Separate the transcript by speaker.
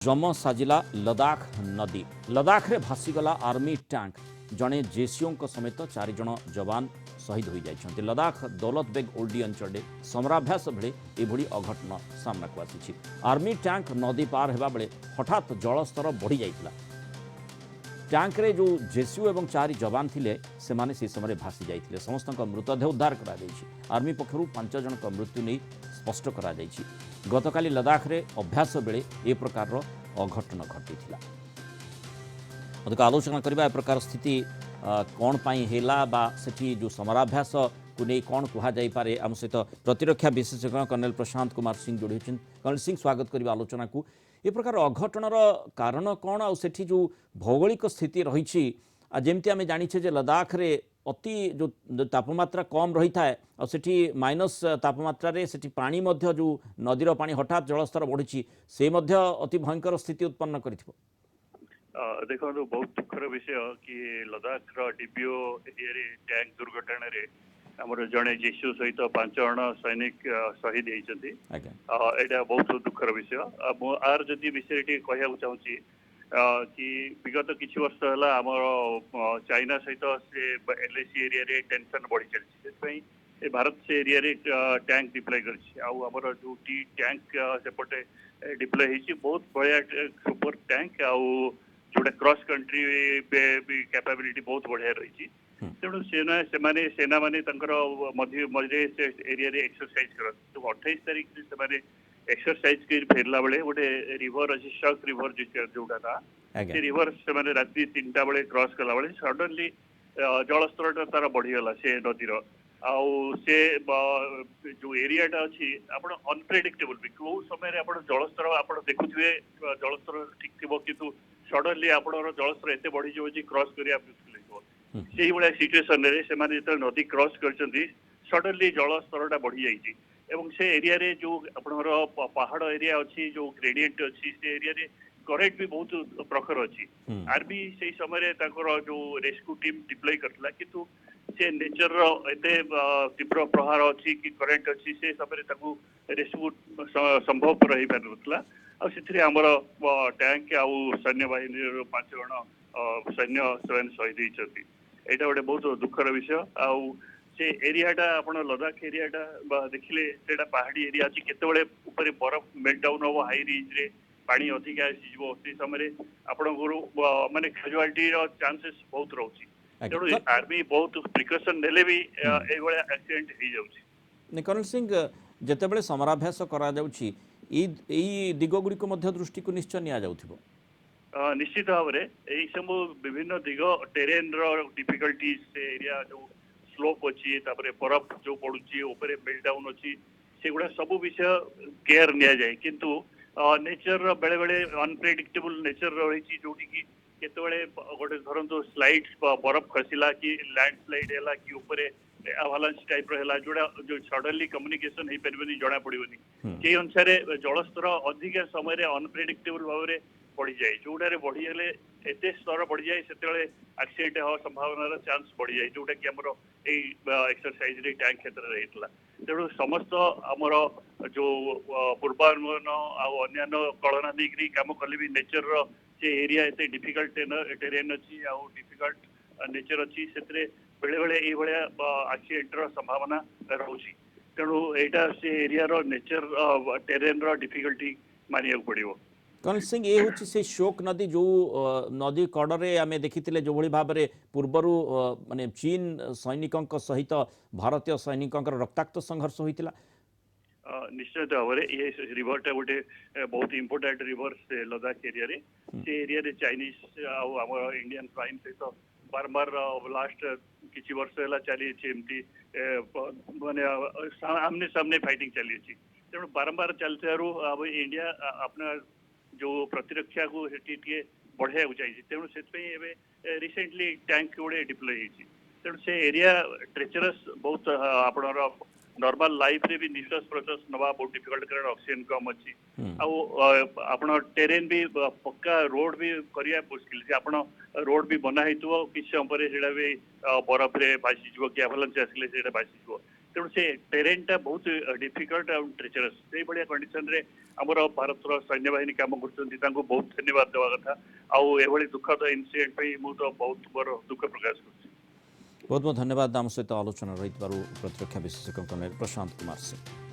Speaker 1: जम साजिला लदाख नदी लदाख रे भासीगला आर्मी टैंक जड़े जेसीओ समेत 4 जन जवान शहीद हो जाती। लदाख दौलत बेग ओल्डी अंचल समराभ्यास बेले यह अघटन सामना को आसी। आर्मी टैंक नदी पार होगा बेले हठात जलस्तर बढ़ी जाता। टैंक रे जो जेसीओ और 4 जवान थे से समय भासी जाते। समस्त मृतदेह उद्धार कर आर्मी पक्षर 5 जन मृत्यु नहीं स्पष्ट कर गतकाली लदाख रे अभ्यास बेले ए प्रकार अघटन घटी। अधिक आलोचना करबा ए प्रकार स्थिति कौन पाई हैला बा सेठी जो समराभ्यास को नहीं कौन कहा जाई पारे। आम सहित प्रतिरक्षा विशेषज्ञ कर्नल प्रशांत कुमार सिंह जोड़ी होछन। कर्नल सिंह स्वागत करबा आलोचना को। ए प्रकार अघटनर कारण कौन आ सेठी जो भौगोलिक स्थिति रही जेमती आम जाचे जे लदाख रे अति जो तापमात्रा कम रही था और सेठी माइनस तापमात्रा रे सेठी पानी मध्य जो नदीर पानी हठात जलस्तर बढ़ी से अति भयंकर स्थिति उत्पन्न करिथिबो।
Speaker 2: देखो बहुत दुखर विषय कि लदाख डीपीओ एरिया रे टैंक दुर्घटना रे हमर जड़े जेसीओ सहित 5 जन सैनिक शहीद होती। एटा बहुत दुखर विषय। आर जदि विषय कहूँ चाहूँगी कि विगत किसी वर्ष है आमर चाइना सहित से एलएसी एरिया रे टेंशन बढ़ी चलती। भारत से एरिया रे टैंक डिप्लॉय कर जो टैंक सेपटे डिप्लॉय होती बहुत बढ़िया सुपर टैंक आउ जोटा क्रॉस कंट्री कैपेबिलिटी बहुत बढ़िया रही। तेणु सेना माने मझे एरिया रे एक्सरसाइज कर 28 तारीख से एक्सरसाइज कर फेरला बेले गोटे रिवर अच्छी शक रिवर जोटा था से रिवर से राति 3टा बेले क्रॉस कला बेले सडनली जलस्तर तार बढ़ीगला से नदीर आउ से जो एरियाटा अच्छी आप अनप्रेडिक्टेबल भी कौ समय आप जलस्तर आप देखुए जलस्तर ठीक थी कितु सडनली आप जलस्तर एत बढ़ी क्रॉस करिया से भाया सिचुएसन से नदी क्रॉस कर सडनली जलस्तर बढ़ी जाइए एवं से एरिया रे जो आपनर पहाड़ एरिया अच्छी जो ग्रेडियंट अच्छी से एरिया रे करेंट भी बहुत प्रखर अच्छी। आर्मी से समय जो रेस्क्यू टीम डिप्लॉय करथिला किंतु से नेचर एते तीव्र प्रहार अच्छी कि करेंट अच्छी से समय रेस्क्यू संभव रही पारनथला आमर टैंक आउ सैन्य बाहिनी 5 जन सैन्य शहीद होती। एटा गोटे बहुत दुखर विषय। आउ से एरियाटा आपण लदाख एरियाटा देखिले सेटा पहाड़ी एरिया अच्छी केतबेले ऊपर बरफ मेल्ट डाउन हम हाई रिज रे पानी अधिक आसीजो से समय आपण माने कैजुअलिटी रो चांसेस बहुत रहउची। तेणु आर्मी बहुत प्रिकॉशन नेले भी ए वाला एक्सीडेंट हो जाउची।
Speaker 1: कर्नल सिंह जेतेबेले समराभ्यास करा जाउची ई दिगगुड़ी को मध्य दृष्टि को निश्चय निया जाउथिबो।
Speaker 2: निश्चित भाव में यही सब विभिन्न दिग टेरेन रो डिफिकल्टीज से एरिया जो स्लोप अच्छी बरफ जो पड़ुची ऊपर मेल्ट डाउन अच्छी से गुड़ा सब विषय केयर निया जाए किंतु नेचर बेले बेले अनप्रेडिक्टेबल नेचर रही जोटी की केतबेले गोटे धरंतु स्लाइड्स बरफ खसिला कि लैंडस्लाइड हैला कि ऊपर अवालांच टाइप रहा जोड़ा जो सडनली कम्युनिकेशन हो पारबनी जना पड़ोनी से अनुसार जलस्तर अधिक समय अनप्रेडिक्टेबल भाव में बढ़ी जाए जोड़े बढ़ीगले एत स्तर बढ़ी जाए से एक्सीडेंट हवा संभावना चांस बढ़ी जाए जोटा कि आमर एक्सरसाइज रे टैंक क्षेत्र में होता। तेणु समस्त आमर जो पूर्वानुमान अन्य कलना देकर कम कले भी नेचर से एरिया एत डिफिकल्ट टेरेन अच्छी आउ डिफिकल्ट नेचर अच्छी से बेले बेले ये एक्सीडेंट संभावना रोचे। तेणु यहाँ से एरिया रो नेचर टेरेन रो डिफिकल्टी मानिया पड़ो।
Speaker 1: कर्नल सिंह ये हूँ से शोक नदी जो नदी कड़े आम देखी जो भाव में पूर्वर माने चीन सैनिकों सहित भारतीय सैनिकों रक्ताक्त संघर्ष होता।
Speaker 2: निश्चित भाव में ये रिवरटा गोटे बहुत इंपोर्टेंट रिवर से लदाख एरिया रे से एरिया रे चाइनीज आम इंडियन फाइन सहित बारंबार लास्ट किसी वर्ष है चली माने आमने सामने फाइटिंग चली तेणु बारंबार चलते अब इंडिया अपना जो प्रतिरक्षा को बढ़ाया चाहिए तेणु से रिसेंटली टैंक गुड़े डिप्लॉय होती। तेणु से एरिया ट्रेचरस बहुत आपणर नॉर्मल लाइफ रे भी निश्वास प्रश्वास नवा बहुत डिफिकल्ट कारण ऑक्सीजन कम अच्छी आप टेरेन भी पक्का रोड भी करिया मुश्किल से आपण रोड भी बना होइतो किछ समय रे सेडा भी बरफ रे भासी जो कि एवलांच आसले सेडा भासी जो तेणु से टेरेनटा बहुत डिफिकल्ट और ट्रेचरस से भाया कंडीशन रे आमर भारत सैन्य बाहिनी काम कर बहुत धन्यवाद देवा कथा आउ दुखद इनसीडेंट पे मु तो बहुत बड़ दुख प्रकाश कर
Speaker 1: बहुत बहुत धन्यवाद आम सहित आलोचना रही प्रतिरक्षा विशेषज्ञ कर्नल प्रशांत कुमार सिंह।